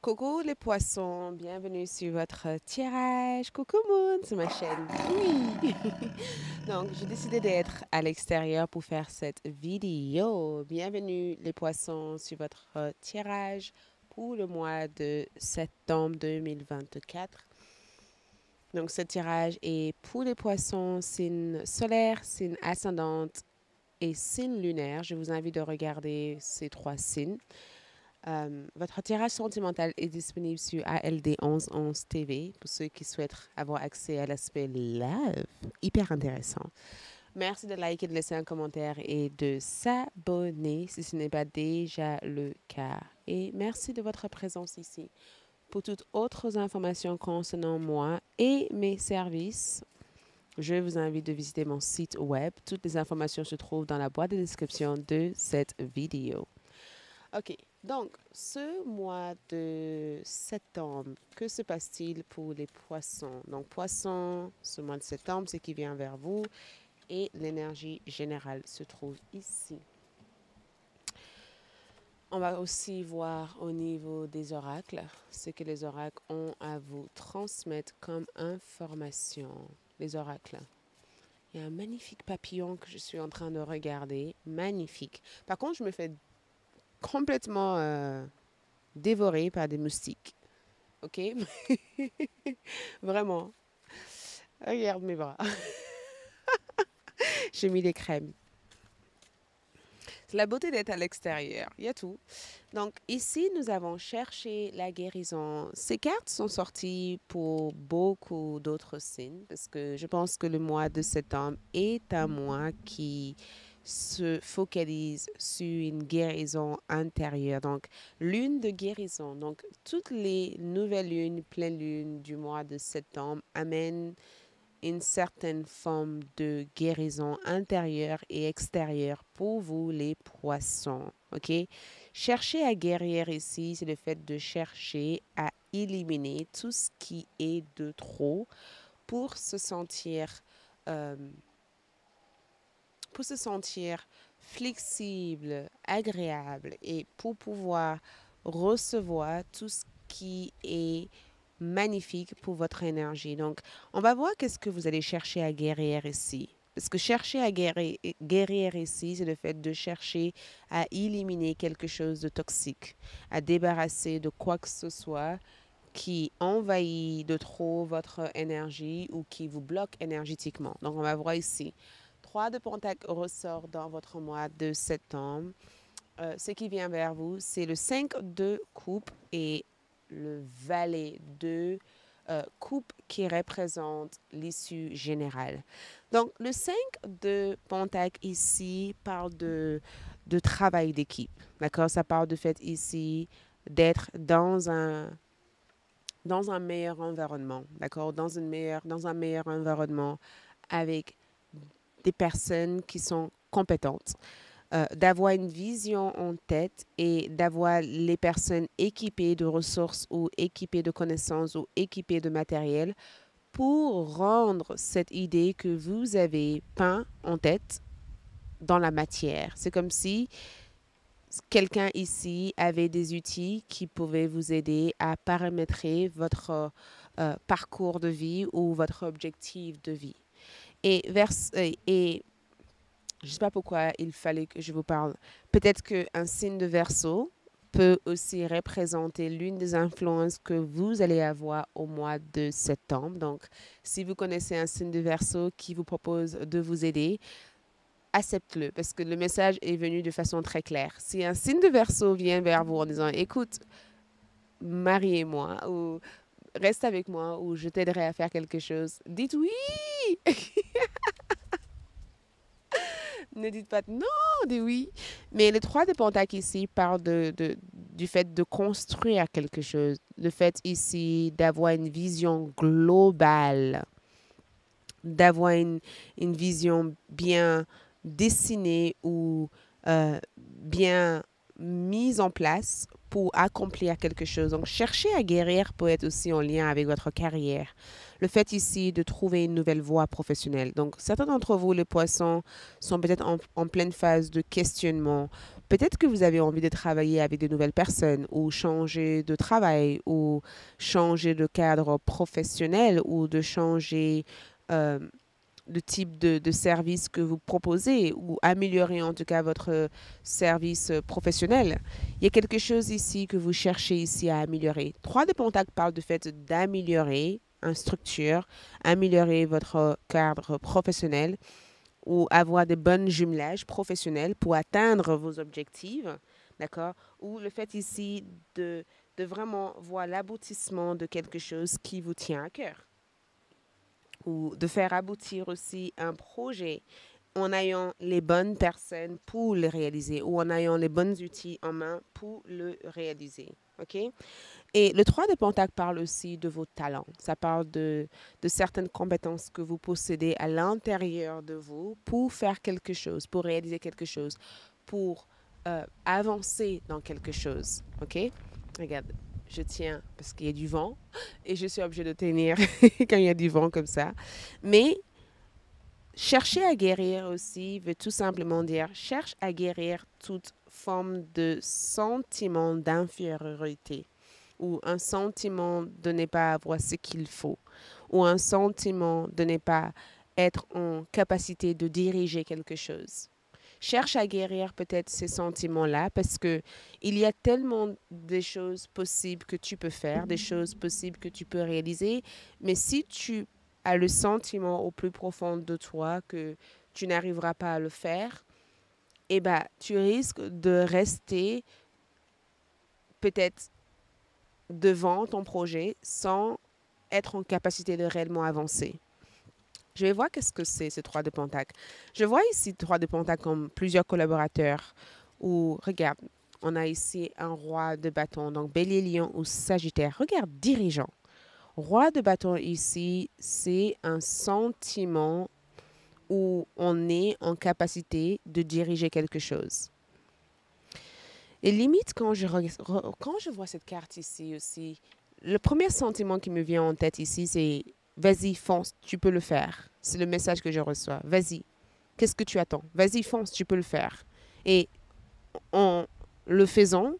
Coucou les poissons, bienvenue sur votre tirage. Coucou Moon, c'est ma chaîne. Oui. Donc, j'ai décidé d'être à l'extérieur pour faire cette vidéo. Bienvenue les poissons sur votre tirage pour le mois de septembre 2024. Donc, ce tirage est pour les poissons, signe solaire, signe ascendante et signe lunaire. Je vous invite de regarder ces trois signes. Votre tirage sentimental est disponible sur ALD 1111 TV pour ceux qui souhaitent avoir accès à l'aspect love. Hyper intéressant. Merci de liker, de laisser un commentaire et de s'abonner si ce n'est pas déjà le cas. Et merci de votre présence ici. Pour toutes autres informations concernant moi et mes services, je vous invite de visiter mon site web. Toutes les informations se trouvent dans la boîte de description de cette vidéo. OK. Donc, ce mois de septembre, que se passe-t-il pour les poissons? Donc, poissons, ce mois de septembre, c'est qui vient vers vous et l'énergie générale se trouve ici. On va aussi voir au niveau des oracles, ce que les oracles ont à vous transmettre comme information. Les oracles. Il y a un magnifique papillon que je suis en train de regarder. Magnifique. Par contre, je me fais complètement dévoré par des moustiques. OK? Vraiment. Regarde mes bras. J'ai mis des crèmes. C'est la beauté d'être à l'extérieur. Il y a tout. Donc, ici, nous avons cherché la guérison. Ces cartes sont sorties pour beaucoup d'autres signes parce que je pense que le mois de septembre est un mois qui se focalise sur une guérison intérieure. Donc, lune de guérison. Donc, toutes les nouvelles lunes, pleines lunes du mois de septembre amènent une certaine forme de guérison intérieure et extérieure pour vous, les poissons. OK? Chercher à guérir ici, c'est le fait de chercher à éliminer tout ce qui est de trop pour se sentir euh, flexible, agréable et pour pouvoir recevoir tout ce qui est magnifique pour votre énergie. Donc, on va voir qu'est-ce que vous allez chercher à guérir ici. Parce que chercher à guérir ici, c'est le fait de chercher à éliminer quelque chose de toxique, à débarrasser de quoi que ce soit qui envahit de trop votre énergie ou qui vous bloque énergétiquement. Donc, on va voir ici. 3 de Pentacle ressort dans votre mois de septembre. Ce qui vient vers vous, c'est le 5 de coupe et le valet de coupe qui représente l'issue générale. Donc, le 5 de Pentacle ici parle de travail d'équipe. D'accord? Ça parle de fait ici d'être dans un meilleur environnement, d'accord? Dans un meilleur environnement avec des personnes qui sont compétentes, d'avoir une vision en tête et d'avoir les personnes équipées de ressources ou équipées de connaissances ou équipées de matériel pour rendre cette idée que vous avez peint en tête dans la matière. C'est comme si quelqu'un ici avait des outils qui pouvaient vous aider à paramétrer votre parcours de vie ou votre objectif de vie. Et je ne sais pas pourquoi il fallait que je vous parle. Peut-être qu'un signe de Verseau peut aussi représenter l'une des influences que vous allez avoir au mois de septembre. Donc, si vous connaissez un signe de Verseau qui vous propose de vous aider, accepte-le parce que le message est venu de façon très claire. Si un signe de Verseau vient vers vous en disant, écoute, mariez-moi ou reste avec moi ou je t'aiderai à faire quelque chose, dites oui. Ne dites pas non, dites oui. Mais les 3 de Pentacle ici parlent du fait de construire quelque chose. Le fait ici d'avoir une vision globale, d'avoir une vision bien dessinée ou bien mise en place pour accomplir quelque chose. Donc, chercher à guérir peut être aussi en lien avec votre carrière. Le fait ici de trouver une nouvelle voie professionnelle. Donc, certains d'entre vous, les poissons, sont peut-être en pleine phase de questionnement Peut-être que vous avez envie de travailler avec de nouvelles personnes ou changer de travail ou changer de cadre professionnel ou de changer euh, de type de service que vous proposez ou améliorer en tout cas votre service professionnel. Il y a quelque chose ici que vous cherchez ici à améliorer. 3 de Pentacle parle du fait d'améliorer une structure, améliorer votre cadre professionnel ou avoir des bonnes jumelages professionnels pour atteindre vos objectifs, d'accord? Ou le fait ici de vraiment voir l'aboutissement de quelque chose qui vous tient à cœur ou de faire aboutir aussi un projet en ayant les bonnes personnes pour le réaliser ou en ayant les bons outils en main pour le réaliser. OK? Et le 3 de Pentacle parle aussi de vos talents. Ça parle de certaines compétences que vous possédez à l'intérieur de vous pour faire quelque chose, pour réaliser quelque chose, pour avancer dans quelque chose. OK? Regarde, je tiens parce qu'il y a du vent et je suis obligée de tenir quand il y a du vent comme ça. Mais chercher à guérir aussi veut tout simplement dire cherche à guérir toute forme de sentiment d'infériorité ou un sentiment de ne pas avoir ce qu'il faut ou un sentiment de ne pas être en capacité de diriger quelque chose. Cherche à guérir peut-être ces sentiments-là parce que il y a tellement de choses possibles que tu peux faire, des choses possibles que tu peux réaliser, mais si tu as le sentiment au plus profond de toi que tu n'arriveras pas à le faire, eh ben, tu risques de rester peut-être devant ton projet sans être en capacité de réellement avancer. Je vais voir qu'est-ce que c'est, ce 3 de Pentacle. Je vois ici 3 de Pentacle comme plusieurs collaborateurs. Ou, regarde, on a ici un roi de bâton, donc bélier, lion ou sagittaire. Regarde, dirigeant. Roi de bâton ici, c'est un sentiment où on est en capacité de diriger quelque chose. Et limite, quand je vois cette carte ici aussi, le premier sentiment qui me vient en tête ici, c'est vas-y, fonce, tu peux le faire. C'est le message que je reçois. Vas-y, qu'est-ce que tu attends? Vas-y, fonce, tu peux le faire. Et en le faisant,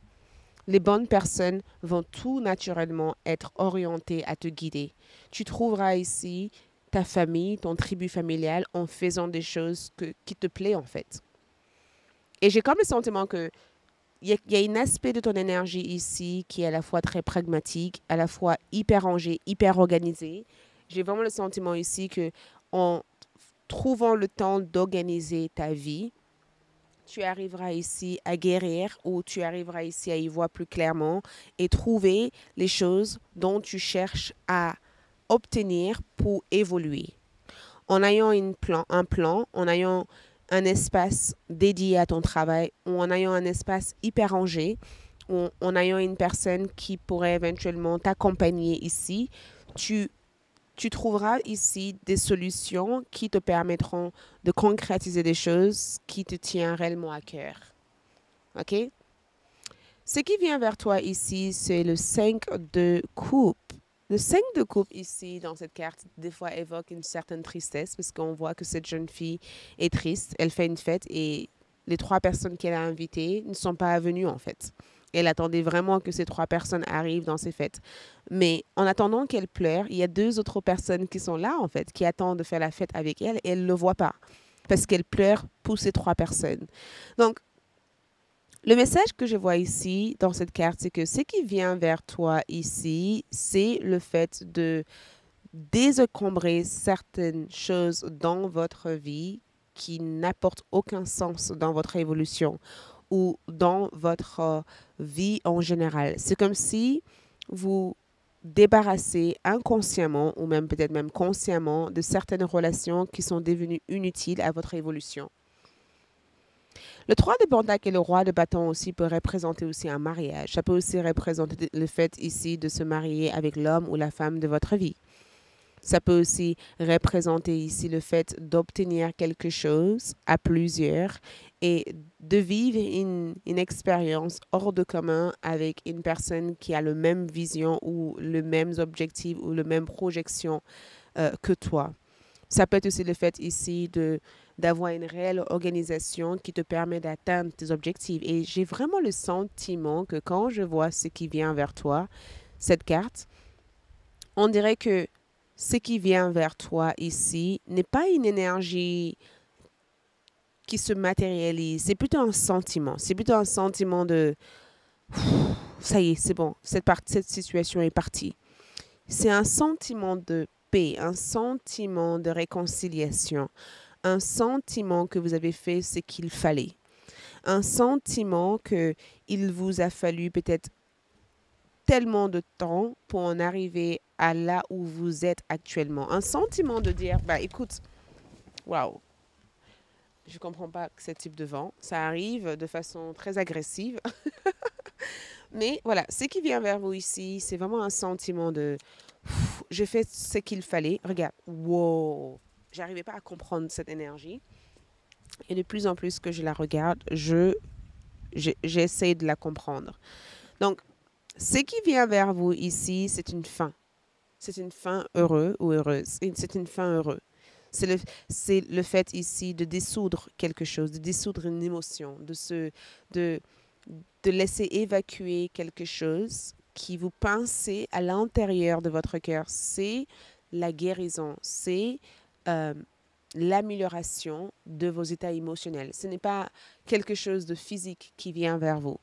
les bonnes personnes vont tout naturellement être orientées à te guider. Tu trouveras ici ta famille, ton tribu familial en faisant des choses qui te plaisent en fait. Et j'ai comme le sentiment que il y a un aspect de ton énergie ici qui est à la fois très pragmatique, à la fois hyper rangé, hyper organisé. J'ai vraiment le sentiment ici que en trouvant le temps d'organiser ta vie, tu arriveras ici à guérir ou tu arriveras ici à y voir plus clairement et trouver les choses dont tu cherches à obtenir pour évoluer. En ayant un plan, en ayant un espace dédié à ton travail ou en ayant un espace hyper rangé ou en ayant une personne qui pourrait éventuellement t'accompagner ici, tu trouveras ici des solutions qui te permettront de concrétiser des choses qui te tiennent réellement à cœur. OK? Ce qui vient vers toi ici, c'est le 5 de coupe. Le 5 de coupe ici, dans cette carte, des fois évoque une certaine tristesse parce qu'on voit que cette jeune fille est triste. Elle fait une fête et les 3 personnes qu'elle a invitées ne sont pas venues en fait. Elle attendait vraiment que ces 3 personnes arrivent dans ces fêtes. Mais en attendant qu'elle pleure, il y a 2 autres personnes qui sont là en fait, qui attendent de faire la fête avec elle et elle ne le voit pas parce qu'elle pleure pour ces 3 personnes. Donc, le message que je vois ici dans cette carte, c'est que ce qui vient vers toi ici, c'est le fait de désencombrer certaines choses dans votre vie qui n'apportent aucun sens dans votre évolution ou dans votre vie en général. C'est comme si vous débarrassez inconsciemment ou même peut-être même consciemment de certaines relations qui sont devenues inutiles à votre évolution. Le 3 de Pentacle et le roi de bâton aussi peut représenter aussi un mariage. Ça peut aussi représenter le fait ici de se marier avec l'homme ou la femme de votre vie. Ça peut aussi représenter ici le fait d'obtenir quelque chose à plusieurs et de vivre une expérience hors de commun avec une personne qui a la même vision ou les mêmes objectifs ou la même projection que toi. Ça peut être aussi le fait ici d'avoir une réelle organisation qui te permet d'atteindre tes objectifs. Et j'ai vraiment le sentiment que quand je vois ce qui vient vers toi, cette carte, on dirait que ce qui vient vers toi ici n'est pas une énergie qui se matérialise, c'est plutôt un sentiment. C'est plutôt un sentiment de ça y est, c'est bon, cette situation est partie. C'est un sentiment de paix, un sentiment de réconciliation, un sentiment que vous avez fait ce qu'il fallait, un sentiment que il vous a fallu peut-être tellement de temps pour en arriver à là où vous êtes actuellement. Un sentiment de dire, bah écoute, waouh, je comprends pas ce type de vent. Ça arrive de façon très agressive. Mais voilà, ce qui vient vers vous ici, c'est vraiment un sentiment de j'ai fait ce qu'il fallait. Regarde, wow, j'arrivais pas à comprendre cette énergie. Et de plus en plus que je la regarde, j'essaie de la comprendre. Donc, ce qui vient vers vous ici, c'est une fin. C'est une fin heureuse ou heureuse. C'est une fin heureuse. C'est le fait ici de dissoudre quelque chose, de dissoudre une émotion, de, de laisser évacuer quelque chose qui vous pincez à l'intérieur de votre cœur. C'est la guérison, c'est euh, l'amélioration de vos états émotionnels. Ce n'est pas quelque chose de physique qui vient vers vous.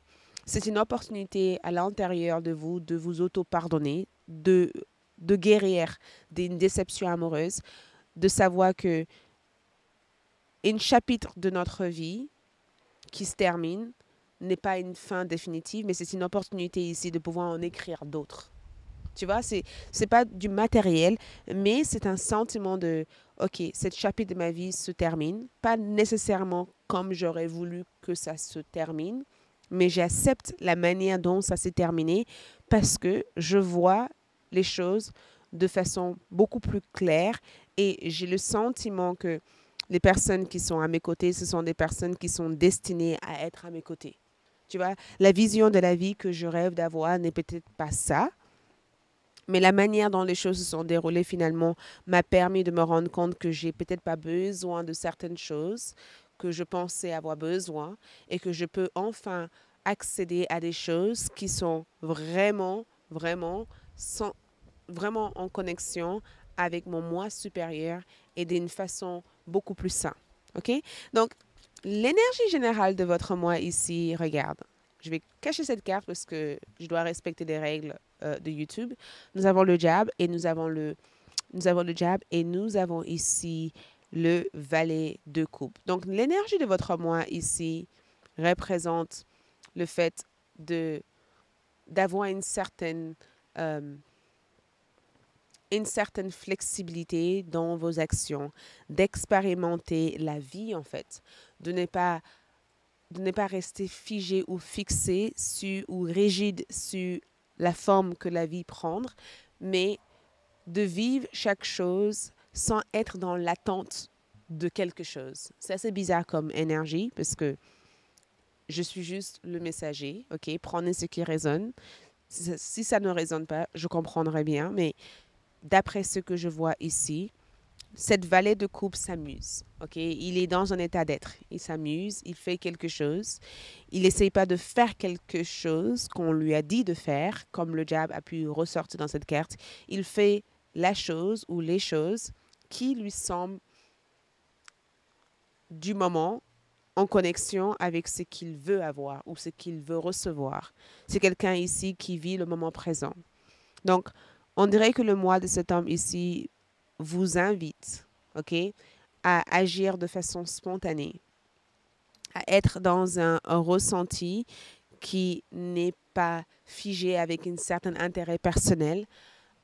C'est une opportunité à l'intérieur de vous auto-pardonner, de guérir d'une déception amoureuse, de savoir que un chapitre de notre vie qui se termine n'est pas une fin définitive, mais c'est une opportunité ici de pouvoir en écrire d'autres. Tu vois, c'est pas du matériel, mais c'est un sentiment de, OK, cette chapitre de ma vie se termine, pas nécessairement comme j'aurais voulu que ça se termine, mais j'accepte la manière dont ça s'est terminé parce que je vois les choses de façon beaucoup plus claire et j'ai le sentiment que les personnes qui sont à mes côtés, ce sont des personnes qui sont destinées à être à mes côtés. Tu vois, la vision de la vie que je rêve d'avoir n'est peut-être pas ça, mais la manière dont les choses se sont déroulées finalement m'a permis de me rendre compte que j'ai peut-être pas besoin de certaines choses que je pensais avoir besoin et que je peux enfin accéder à des choses qui sont vraiment, vraiment, vraiment en connexion avec mon moi supérieur et d'une façon beaucoup plus saine. OK? Donc, l'énergie générale de votre moi ici, regarde. Je vais cacher cette carte parce que je dois respecter les règles de YouTube. Nous avons le jab et nous avons le jab et nous avons ici le valet de coupe. Donc, l'énergie de votre moi ici représente le fait de d'avoir euh, une certaine flexibilité dans vos actions, d'expérimenter la vie en fait, de ne pas rester figé ou fixé ou rigide sur la forme que la vie prend, mais de vivre chaque chose sans être dans l'attente de quelque chose. C'est assez bizarre comme énergie parce que je suis juste le messager, ok? Prenez ce qui résonne. Si ça ne résonne pas, je comprendrai bien, mais d'après ce que je vois ici, cette valet de coupe s'amuse, ok? Il est dans un état d'être. Il s'amuse, il fait quelque chose. Il n'essaye pas de faire quelque chose qu'on lui a dit de faire, comme le diable a pu ressortir dans cette carte. Il fait la chose ou les choses qui lui semblent du moment en connexion avec ce qu'il veut avoir ou ce qu'il veut recevoir. C'est quelqu'un ici qui vit le moment présent. Donc, on dirait que le moi de cet homme ici vous invite, OK, à agir de façon spontanée, à être dans un ressenti qui n'est pas figé avec un certain intérêt personnel,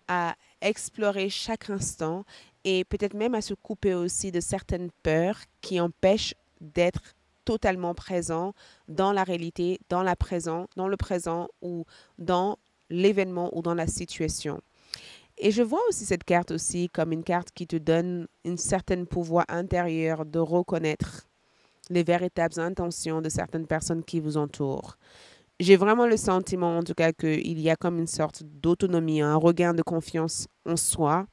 à explorer chaque instant et peut-être même à se couper aussi de certaines peurs qui empêchent d'être totalement présent dans la réalité, dans le présent ou dans l'événement ou dans la situation. Et je vois aussi cette carte aussi comme une carte qui te donne une certaine pouvoir intérieur de reconnaître les véritables intentions de certaines personnes qui vous entourent. J'ai vraiment le sentiment, en tout cas, qu'il y a comme une sorte d'autonomie, un regain de confiance en soi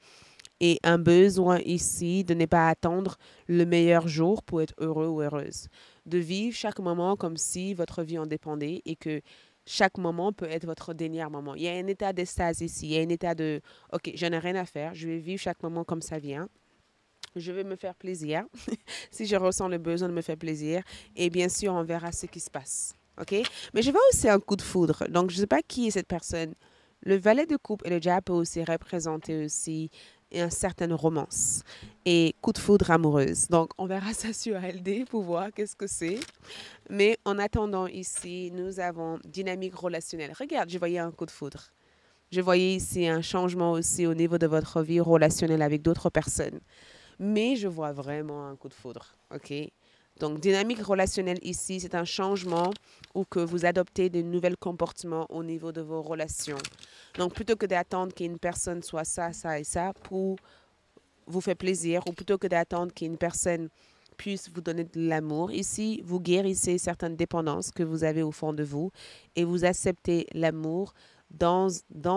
et un besoin ici de ne pas attendre le meilleur jour pour être heureux ou heureuse. De vivre chaque moment comme si votre vie en dépendait et que chaque moment peut être votre dernier moment. Il y a un état d'extase ici, il y a un état de OK, je n'ai rien à faire, je vais vivre chaque moment comme ça vient. Je vais me faire plaisir si je ressens le besoin de me faire plaisir. Et bien sûr, on verra ce qui se passe. OK? Mais je vois aussi un coup de foudre. Donc, je ne sais pas qui est cette personne. Le valet de coupe et le diable peut aussi représenter aussi une certaine romance et coup de foudre amoureuse. Donc, on verra ça sur LD pour voir qu'est-ce que c'est. Mais en attendant ici, nous avons dynamique relationnelle. Regarde, je voyais un coup de foudre. Je voyais ici un changement aussi au niveau de votre vie relationnelle avec d'autres personnes. Mais je vois vraiment un coup de foudre, OK? Donc, dynamique relationnelle ici, c'est un changement ou que vous adoptez de nouveaux comportements au niveau de vos relations. Donc, plutôt que d'attendre qu'une personne soit ça, ça et ça pour vous faire plaisir, ou plutôt que d'attendre qu'une personne puisse vous donner de l'amour, ici, vous guérissez certaines dépendances que vous avez au fond de vous et vous acceptez l'amour dans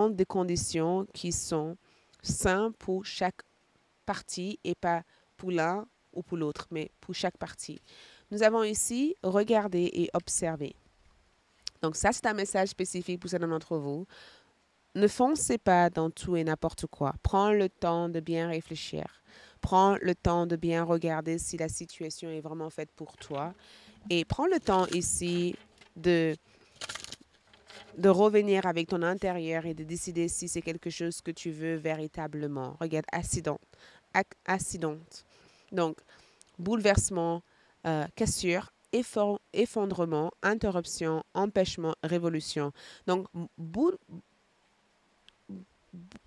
des conditions qui sont saines pour chaque partie et pas pour l'un ou pour l'autre, mais pour chaque partie. Nous avons ici regarder et observer. Donc ça, c'est un message spécifique pour certains d'entre vous. Ne foncez pas dans tout et n'importe quoi. Prends le temps de bien réfléchir. Prends le temps de bien regarder si la situation est vraiment faite pour toi. Et prends le temps ici de revenir avec ton intérieur et de décider si c'est quelque chose que tu veux véritablement. Regarde, accidente. Donc, bouleversement, cassure, effondrement, interruption, empêchement, révolution. Donc,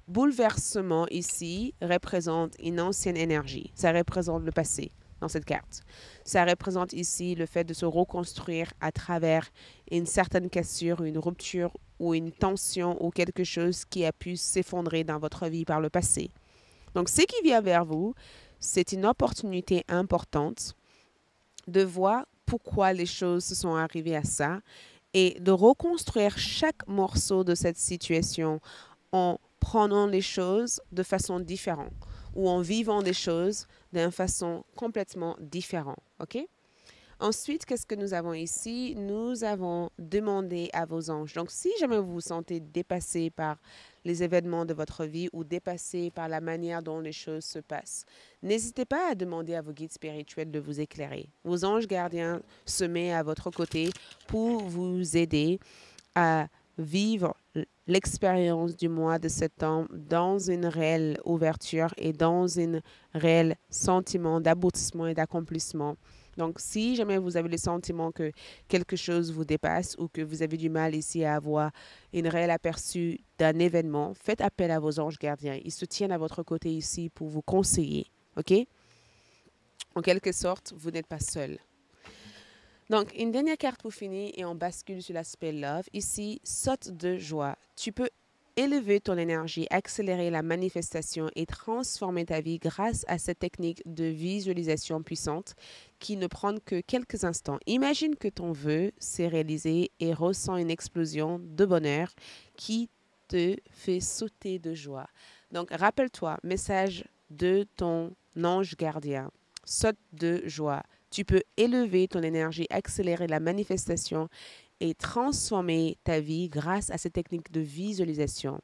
bouleversement ici représente une ancienne énergie. Ça représente le passé dans cette carte. Ça représente ici le fait de se reconstruire à travers une certaine cassure, une rupture ou une tension ou quelque chose qui a pu s'effondrer dans votre vie par le passé. Donc, ce qui vient vers vous, c'est une opportunité importante de voir pourquoi les choses se sont arrivées à ça et de reconstruire chaque morceau de cette situation en prenant les choses de façon différente ou en vivant des choses d'une façon complètement différente. OK? Ensuite, qu'est-ce que nous avons ici? Nous avons demandé à vos anges. Donc, si jamais vous vous sentez dépassé par les événements de votre vie ou dépassé par la manière dont les choses se passent, n'hésitez pas à demander à vos guides spirituels de vous éclairer. Vos anges gardiens se mettent à votre côté pour vous aider à vivre l'expérience du mois de septembre dans une réelle ouverture et dans un réel sentiment d'aboutissement et d'accomplissement. Donc, si jamais vous avez le sentiment que quelque chose vous dépasse ou que vous avez du mal ici à avoir une réelle aperçu d'un événement, faites appel à vos anges gardiens. Ils se tiennent à votre côté ici pour vous conseiller. OK? En quelque sorte, vous n'êtes pas seul. Donc, une dernière carte pour finir et on bascule sur l'aspect love. Ici, saute de joie. Tu peux élever ton énergie, accélérer la manifestation et transformer ta vie grâce à cette technique de visualisation puissante qui ne prend que quelques instants. Imagine que ton vœu s'est réalisé et ressens une explosion de bonheur qui te fait sauter de joie. Donc, rappelle-toi, message de ton ange gardien. Saute de joie. Tu peux élever ton énergie, accélérer la manifestation et transformer ta vie grâce à cette technique de visualisation.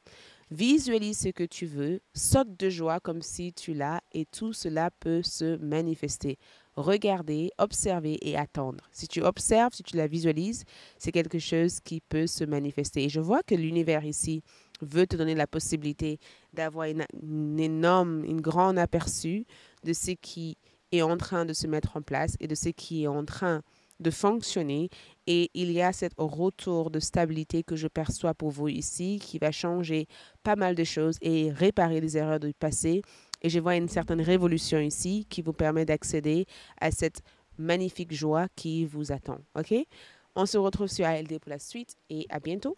Visualise ce que tu veux, saute de joie comme si tu l'as et tout cela peut se manifester. Regarder, observer et attendre. Si tu observes, si tu la visualises, c'est quelque chose qui peut se manifester. Et je vois que l'univers ici veut te donner la possibilité d'avoir une grande aperçu de ce qui est en train de se mettre en place et de ce qui est en train de fonctionner. Et il y a cet retour de stabilité que je perçois pour vous ici qui va changer pas mal de choses et réparer les erreurs du passé. Et je vois une certaine révolution ici qui vous permet d'accéder à cette magnifique joie qui vous attend. OK? On se retrouve sur ALD pour la suite et à bientôt.